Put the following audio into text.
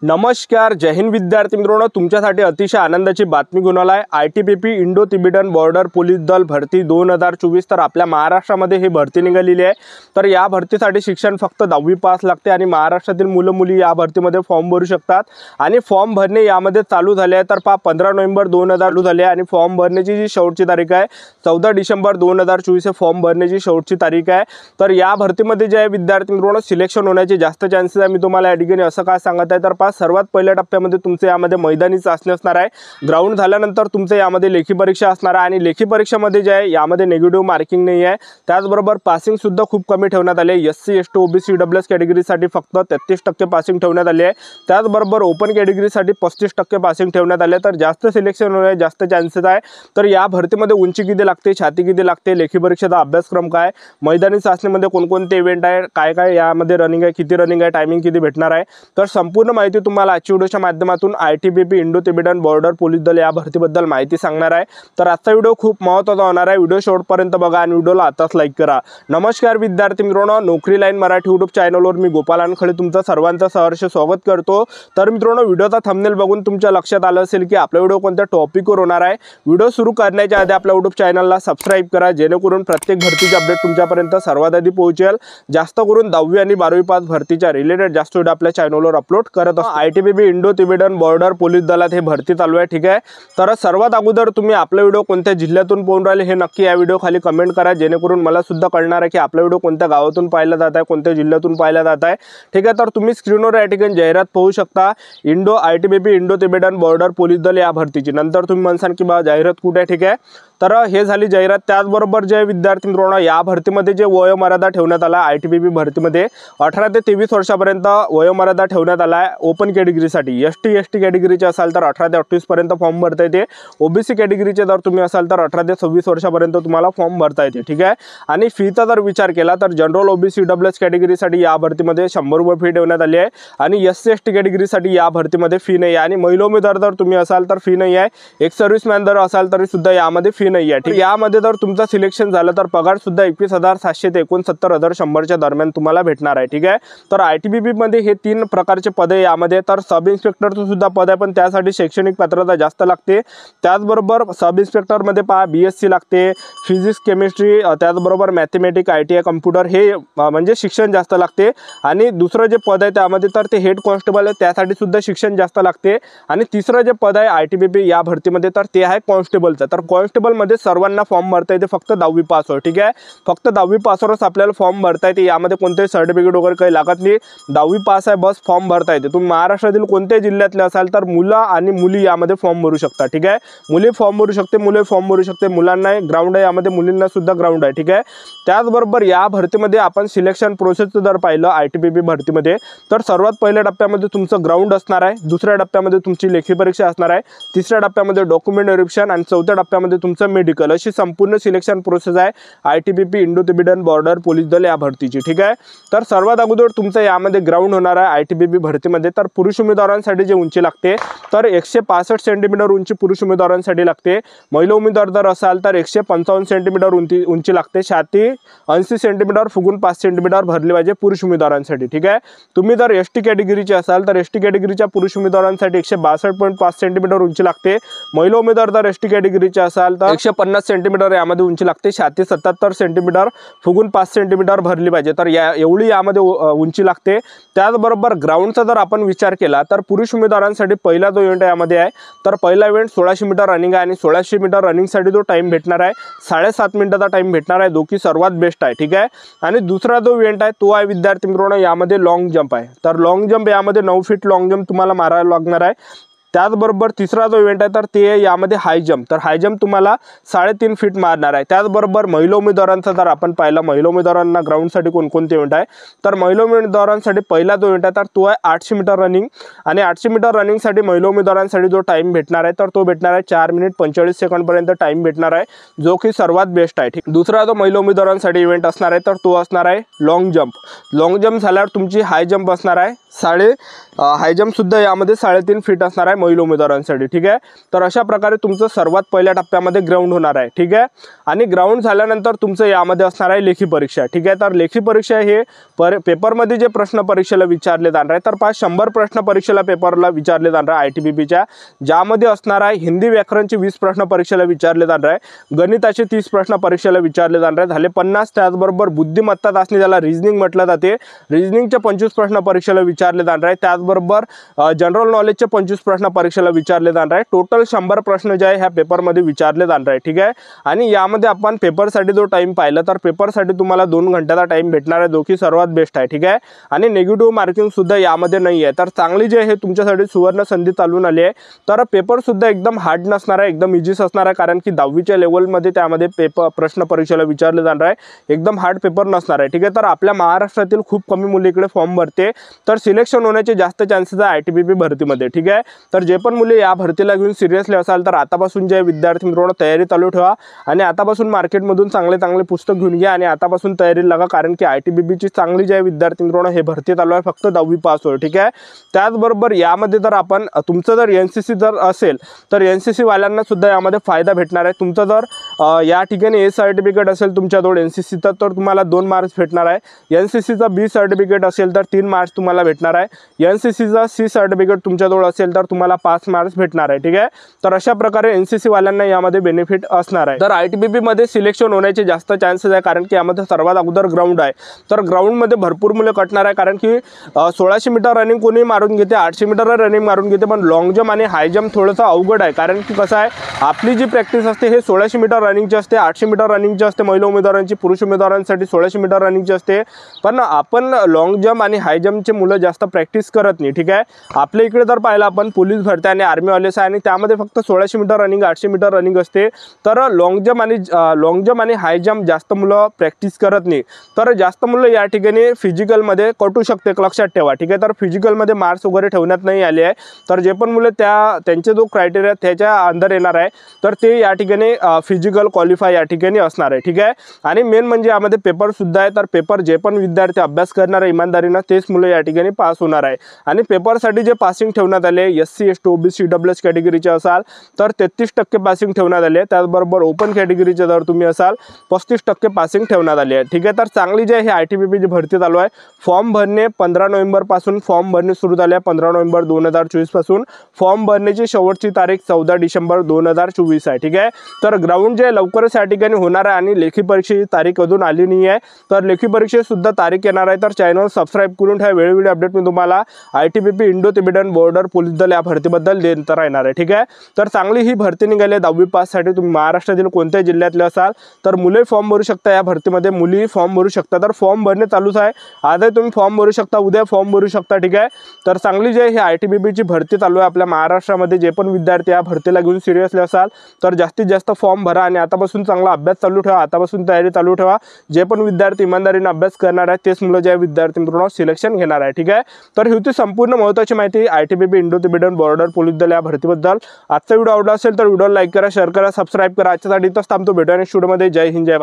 नमस्कार, जय हिंद विद्यार्थी मित्रांनो, तुमच्यासाठी अतिशय आनंदाची बातमी घेऊन आलाय। ITBP Indo Tibetan border police दल भरती 2024 तर आपल्या महाराष्ट्रामध्ये ही भरती निघालेली आहे। तर या भरतीसाठी शिक्षण फक्त 10वी पास लागते आणि महाराष्ट्रातील मुलं मुली या भरतीमध्ये फॉर्म भरू शकतात आणि फॉर्म भरणे यामध्ये चालू झाले आहे। तर 15 नोव्हेंबर 2000 चालू झाले आणि फॉर्म भरण्याची जी शेवटची तारीख आहे 14 डिसेंबर 2024 हे फॉर्म भरण्याची शेवटची तारीख आहे। तर या भरतीमध्ये जे विद्यार्थी मित्रांनो सिलेक्शन होण्याचे जास्त चान्सेस आहे। मी तुम्हाला या ठिकाणी असं काय सांगत आहे, तर सर्वात पहिल्या टप्प्यामध्ये तुमचे यामध्ये मैदानी चाचणी असणार आहे। ग्राउंड झाल्यानंतर तुमचे यामध्ये लेखी परीक्षा असणार आहे आणि लेखी परीक्षेमध्ये जे आहे यामध्ये नेगेटिव्ह मार्किंग नाही आहे। त्याचबरोबर पासिंग सुद्धा खूप कमी ठेवण्यात आले। SC ST OBC EWS कॅटेगरीसाठी फक्त 33% पासिंग ठेवण्यात आले आहे। त्याचबरोबर ओपन कॅटेगरीसाठी 35% पासिंग ठेवण्यात आले। तर जास्त सिलेक्शन होण्याचे जास्त चान्सेस आहे। तर या भरतीमध्ये उंची किती लागते, छाती किती लागते, लेखी परीक्षेचा अभ्यासक्रम काय, मैदानी चाचणीमध्ये कोणकोणते इव्हेंट आहे, काय काय यामध्ये रनिंग आहे, किती रनिंग आहे, टायमिंग किती भेटणार आहे, तर संपूर्ण माहिती तुम्हाला आजच्या व्हिडिओच्या माध्यमातून ITBP Indo Tibetan border police दल या भरतीबद्दल माहिती सांगणार आहे। तर आजचा व्हिडिओ खूप महत्त्वाचा होणार आहे। व्हिडिओ शेवटपर्यंत बघा आणि व्हिडिओला आताच लाईक करा। नमस्कार विद्यार्थी मित्रांनो, नोकरी लाईन मराठी यूट्यूब चॅनलवर मी गोपाल अनखळे तुमचं सर्वांचं सहर्ष स्वागत करतो। तर मित्रांनो, व्हिडिओचा थंबनेल बघून तुमच्या लक्षात आलं असेल की आपला व्हिडिओ कोणत्या टॉपिकवर होणार आहे। व्हिडिओ सुरू करण्याच्या आधी आपल्या यूट्यूब चॅनलला सबस्क्राइब करा, जेणेकरून प्रत्येक भरतीचे अपडेट तुमच्यापर्यंत सर्वात आधी पोहोचेल। जास्त करून 10वी आणि 12वी पास भरतीच्या रिलेटेड जास्त व्हिडिओ आपल्या चॅनलवर अपलोड करत असतो। ITBP Indo Tibetan border police दलात हे भरती चालू आहे, ठीक आहे। तर सर्वात अगोदर तुम्ही आपला व्हिडिओ कोणत्या जिल्ह्यातून पाहून राहिले हे नक्की या व्हिडिओ खाली कमेंट करा, जेणेकरून मला सुद्धा कळणार आहे की आपला व्हिडिओ कोणत्या गावातून पाहिला जात आहे, कोणत्या जिल्ह्यातून पाहिला जात आहे, ठीक आहे। तर तुम्ही स्क्रीनवर या ठिकाणी जाहिरात पाहू शकता, ITBP Indo Tibetan border police दल या भरतीची। नंतर तुम्ही म्हणसान की बा जाहिरात कुठे आहे, ठीक आहे। तर हे झाली जाहिरात। त्याचबरोबर जे विद्यार्थी मित्रांनो या भरतीमध्ये जे वयोमर्यादा ठेवण्यात आला ITBP भरतीमध्ये 18 ते 23 वर्षापर्यंत वयोमर्यादा ठेवण्यात आला आहे। ओपन कॅटेगरीसाठी ST ST कॅटेगरीचे असाल तर 18 ते 28 पर्यंत फॉर्म भरता येते। OBC कॅटेगरीचे जर तुम्ही असाल तर 18 ते 26 वर्षापर्यंत तुम्हाला फॉर्म भरता येते, ठीक आहे। आणि फीचा जर विचार केला तर जनरल OBC EWS कॅटेगरीसाठी या भरतीमध्ये 100 रुपये फी ठेवण्यात आली आहे आणि SC ST कॅटेगरीसाठी या भरतीमध्ये फी नाही आहे आणि महिला उमेदवार जर तुम्ही असाल तर फी नाही आहे। एक सर्व्हिसमॅन जर असाल तरी सुद्धा यामध्ये फी नाही आहे, ठीक। यामध्ये जर तुमचं सिलेक्शन झालं तर पगार सुद्धा 21,700 ते 69,100 दरम्यान तुम्हाला भेटणार आहे, ठीक आहे। तर ITBP मध्ये हे 3 प्रकारचे पद आहे यामध्ये। तर सब इन्स्पेक्टरचं सुद्धा पद आहे, पण त्यासाठी शैक्षणिक पात्रता जास्त लागते। त्याचबरोबर सब इन्स्पेक्टर मध्ये पहा BSc लागते, फिजिक्स केमिस्ट्री, त्याचबरोबर मॅथमॅटिक्स ITI कम्प्युटर हे म्हणजे शिक्षण जास्त लागते। आणि दुसरं जे पद आहे त्यामध्ये तर ते हेड कॉन्स्टेबल आहे, त्यासाठी सुद्धा शिक्षण जास्त लागते। आणि तिसरं जे पद आहे ITBP या भरतीमध्ये तर ते आहे कॉन्स्टेबलचं। तर कॉन्स्टेबल मध्ये सर्वांना फॉर्म भरता येते फक्त 10वी पास हो, ठीक आहे। फक्त 10वी पासवरच आपल्याला फॉर्म भरता येते, यामध्ये कोणतेही सर्टिफिकेट वगैरे काही लागत नाही। 10वी पास आहे बस, फॉर्म भरता येते। तुम्ही महाराष्ट्रातील कोणत्याही जिल्ह्यातले असाल तर मुलं आणि मुली यामध्ये फॉर्म भरू शकता, ठीक आहे। मुली फॉर्म भरू शकते, मुले फॉर्म भरू शकते, मुलांना ग्राउंड आहे यामध्ये, मुलींना सुद्धा ग्राउंड आहे, ठीक आहे। त्याचबरोबर या भरतीमध्ये आपण सिलेक्शन प्रोसेसचं जर पाहिलं ITBP भरतीमध्ये तर सर्वात पहिल्या टप्प्यामध्ये तुमचं ग्राउंड असणार आहे, दुसऱ्या टप्प्यामध्ये तुमची लेखी परीक्षा असणार आहे, तिसऱ्या टप्प्यामध्ये डॉक्युमेंट व्हेरिफिकेशन आणि चौथ्या टप्प्यामध्ये तुमचं मेडिकल, अशी संपूर्ण सिलेक्शन प्रोसेस आहे ITBP Indo Tibetan border police दल या भरतीची, ठीक आहे। तर सर्वात अगोदर तुमचं यामध्ये ग्राउंड होणार आहे ITBP भरतीमध्ये। तर पुरुष उमेदवारांसाठी जे उंची लागते तर 165 सेंटीमीटर उंची पुरुष उमेदवारांसाठी लागते। महिला उमेदवार जर असाल तर 155 सेंटीमीटर उंची लागते। छाती 80 सेंटीमीटर फुगून 5 सेंटीमीटर भरली पाहिजे पुरुष उमेदवारांसाठी, ठीक आहे। तुम्ही जर ST कॅटेगरीचे असाल तर ST कॅटेगरीच्या पुरुष उमेदवारांसाठी 162.5 सेंटीमीटर उंची लागते। महिला उमेदवार जर ST कॅटेगरीचे असाल तर 150 सेंटीमीटर यामध्ये उंची लागते। छाती 77 सेंटीमीटर फुगून 5 सेंटीमीटर भरली पाहिजे, तर एवढी यामध्ये उंची लागते। त्याचबरोबर ग्राउंडचा जर आपण विचार केला तर पुरुष उमेदवारांसाठी पहिला जो इव्हेंट यामध्ये आहे तर पहिला इव्हेंट 1600 मीटर रनिंग आहे आणि 1600 मीटर रनिंगसाठी जो टाइम भेटणार आहे 7.5 मिनिटाचा टाइम भेटणार आहे, जो की सर्वात बेस्ट आहे, ठीक आहे। आणि दुसरा जो इव्हेंट आहे तो आहे विद्यार्थी मित्रांनो यामध्ये लॉंग जंप आहे। तर लॉंग जंप यामध्ये 9 फीट लॉंग जंप तुम्हाला मारायला लागणार आहे। त्याचबरोबर तिसरा जो इव्हेंट आहे तर ते यामध्ये हाय जंप, तर हाय जंप तुम्हाला 3.5 फीट मारणार आहे। त्याचबरोबर महिला उमेदवारांचा जर आपण पाहिलं महिला उमेदवारांना ग्राउंडसाठी कोणकोणते इव्हेंट आहे तर महिला उमेदवारांसाठी पहिला जो इव्हेंट आहे तर तो आहे 800 मीटर रनिंग आणि 800 मीटर रनिंगसाठी महिला उमेदवारांसाठी जो टाइम भेटणार आहे तर तो भेटणार आहे 4 मिनिट 45 सेकंडपर्यंत टाइम भेटणार आहे, जो की सर्वात बेस्ट आहे, ठीक। दुसरा जो महिला उमेदवारांसाठी इव्हेंट असणार आहे तर तो असणार आहे लॉंग जंप। लॉंग जंप झाल्यावर तुमची हाय जंप असणार आहे हाय जम्प सुद्धा यामध्ये 3.5 फीट असणार आहे महिला उमेदवारांसाठी, ठीक आहे। तर अशा प्रकारे तुमचं सर्वात पहिल्या टप्प्यामध्ये ग्राउंड होणार आहे, ठीक आहे। आणि ग्राउंड झाल्यानंतर तुमचं यामध्ये असणार आहे लेखी परीक्षा, ठीक आहे। तर लेखी परीक्षा हे पेपरमध्ये जे प्रश्न परीक्षेला विचारले जाणार आहे, तर 100 प्रश्न परीक्षेला पेपरला विचारले जाणार आहे ITBPच्या, ज्यामध्ये असणार आहे हिंदी व्याकरणचे 20 प्रश्न परीक्षेला विचारले जाणार आहे, गणिताचे 30 प्रश्न परीक्षेला विचारले जाणार आहे, झाले 50। त्याचबरोबर बुद्धिमत्ता चाचणी, ज्याला रिझनिंग म्हटलं जाते, रिझनिंगचे 25 प्रश्न परीक्षेला विचारले जाणार आहे। त्याचबरोबर जनरल नॉलेजचे 25 प्रश्न परीक्षेला विचारले जाणार आहे। टोटल 100 प्रश्न जे आहे ह्या पेपरमध्ये विचारले जाणार आहे, ठीक आहे। आणि यामध्ये आपण पेपरसाठी जो टाइम पाहिला, तर पेपरसाठी तुम्हाला 2 घंट्याचा टाइम भेटणार आहे, जो की सर्वात बेस्ट आहे, ठीक आहे। आणि निगेटिव्ह मार्किंग सुद्धा यामध्ये नाही आहे, तर चांगली जे आहे तुमच्यासाठी सुवर्ण संधी चालून आली आहे। तर पेपर सुद्धा एकदम हार्ड नसणार आहे, एकदम इझीच असणार आहे, कारण की 10वीच्या लेवलमध्ये त्यामध्ये प्रश्न परीक्षेला विचारले जाणार आहे, एकदम हार्ड पेपर नसणार आहे, ठीक आहे। तर आपल्या महाराष्ट्रातील खूप कमी मुले इकडे फॉर्म भरते, तर सिलेक्शन होण्याचे जास्त चान्सेस आहे ITBP भरतीमध्ये, ठीक आहे। तर जे पण मुले या भरतीला घेऊन सिरियसली असाल, तर आतापासून जे विद्यार्थी मित्रांनो तयारी चालू ठेवा आणि आतापासून मार्केटमधून चांगले पुस्तक घेऊन घ्या आणि आतापासून तयारी लागा, कारण की ITBPची चांगली जे विद्यार्थी मित्रांनो हे भरती चालू आहे, फक्त 10वी पास होय, ठीक आहे। त्याचबरोबर यामध्ये जर आपण तुमचं जर NCC जर असेल, तर NCC वाल्यांना सुद्धा यामध्ये फायदा भेटणार आहे। तुमचं जर या ठिकाणी A सर्टिफिकेट असेल तुमच्याजवळ NCC तर तुम्हाला 2 मार्क्स भेटणार आहे, NCCचा B सर्टिफिकेट असेल तर 3 मार्क्स तुम्हाला भेटणार आहे, NCCचा C सर्टिफिकेट तुमच्याजवळ असेल तर तुम्हाला 5 मार्क्स भेटणार आहे, ठीक आहे। तर अशा प्रकारे NCC वाल्यांना यामध्ये बेनिफिट असणार आहे। तर ITBP मध्ये सिलेक्शन होण्याचे जास्त चान्सेस आहे, कारण की यामध्ये सर्वात अगोदर ग्राउंड आहे, तर ग्राउंडमध्ये भरपूर मुले कटणार आहे, कारण की 1600 मीटर रनिंग कोणी मारून घेते, 800 मीटर रनिंग मारून घेते, पण लॉंग जम्प आणि हाय जम्प थोडंसं अवघड आहे, कारण की कसं आहे आपली जी प्रॅक्टिस असते हे 1600 मीटर रनिंगची असते, 800 मीटर रनिंगची असते महिला उमेदवारांची, पुरुष उमेदवारांसाठी 1600 मीटर रनिंगची असते, पण आपण लॉंग जम्प आणि हाय जम्पचे मुलं जास्त प्रॅक्टिस करत नाही, ठीक आहे। आपल्या इकडे जर पाहिलं आपण पोलीस भरती आणि आर्मीवालेस आहे आणि त्यामध्ये फक्त 1600 मीटर रनिंग 800 मीटर रनिंग असते, तर लॉंग जम्प आणि हाय जम्प जास्त मुलं प्रॅक्टिस करत नाही, तर जास्त मुलं या ठिकाणी फिजिकलमध्ये कटू शकते, लक्षात ठेवा, ठीक आहे। तर फिजिकलमध्ये मार्क्स वगैरे ठेवण्यात नाही आले आहे, तर जे पण मुलं त्यांचे जो क्रायटेरिया त्याच्या अंदर येणार आहे, तर ते या ठिकाणी फिजिकल क्वालिफाय या ठिकाणी असणार आहे, ठीक आहे। आणि मेन म्हणजे यामध्ये पेपर सुद्धा आहे, तर पेपर जे पण विद्यार्थी अभ्यास करणार आहे इमानदारीनं तेच मुलं या ठिकाणी पास होणार आहे। आणि पेपरसाठी जे पासिंग ठेवण्यात आले SC ST OBC EWS कॅटेगरीचे असाल तर 33% पासिंग ठेवण्यात आले, त्याचबरोबर ओपन कॅटेगरीचे जर तुम्ही असाल 35% पासिंग ठेवण्यात आले आहे, ठीक आहे। तर चांगली जे आहे ITBP जी भरती चालू आहे, फॉर्म भरणे 15 नोव्हेंबर पासून फॉर्म भरणे सुरू झाले आहे, 15 नोव्हेंबर 2024 पासून फॉर्म भरण्याची शेवटची तारीख 14 डिसेंबर 2024 आहे, ठीक आहे। तर ग्राउंड जे लवकरच या ठिकाणी होणार आहे आणि लेखी परीक्षेची तारीख अजून आली नाही आहे, तर लेखी परीक्षेची सुद्धा तारीख येणार आहे, तर चॅनल सबस्क्राईब करून ठेवा, वेळोवेळी अपडेट मी तुम्हाला ITBP Indo Tibetan border police दल या भरतीबद्दल देत राहणार आहे, ठीक आहे। तर चांगली ही भरती निघाली 10वी पाससाठी, तुम्ही महाराष्ट्रातील कोणत्याही जिल्ह्यातले असाल तर मुले फॉर्म भरू शकता, या भरतीमध्ये मुली फॉर्म भरू शकता, तर फॉर्म भरणे चालूच आहे, आजही तुम्ही फॉर्म भरू शकता, उद्या फॉर्म भरू शकता, ठीक आहे। तर चांगली जे ही ITBPची भरती चालू आहे आपल्या महाराष्ट्रामध्ये, जे पण विद्यार्थी या भरतीला घेऊन सिरियसली असाल तर जास्तीत जास्त फॉर्म भरा आणि आतापासून चांगला अभ्यास चालू ठेवा, आतापासून तयारी चालू ठेवा, जे पण विद्यार्थी इमानदारीने अभ्यास करणार आहेत तेच मुलं जे विद्यार्थी मित्रांनो सिलेक्शन घेणार आहे, ठीक आहे। तर ही होती संपूर्ण महत्त्वाची माहिती ITBP Indo Tibetan border police दल या भरतीबद्दल। आजचा व्हिडिओ आवडला असेल तर व्हिडिओला लाईक करा, शेअर करा, सबस्क्राईब करा। आजच्यासाठी इथंच थांबतो, भेटूया नेक्स्ट व्हिडिओमध्ये। जय हिंद, जय भारत।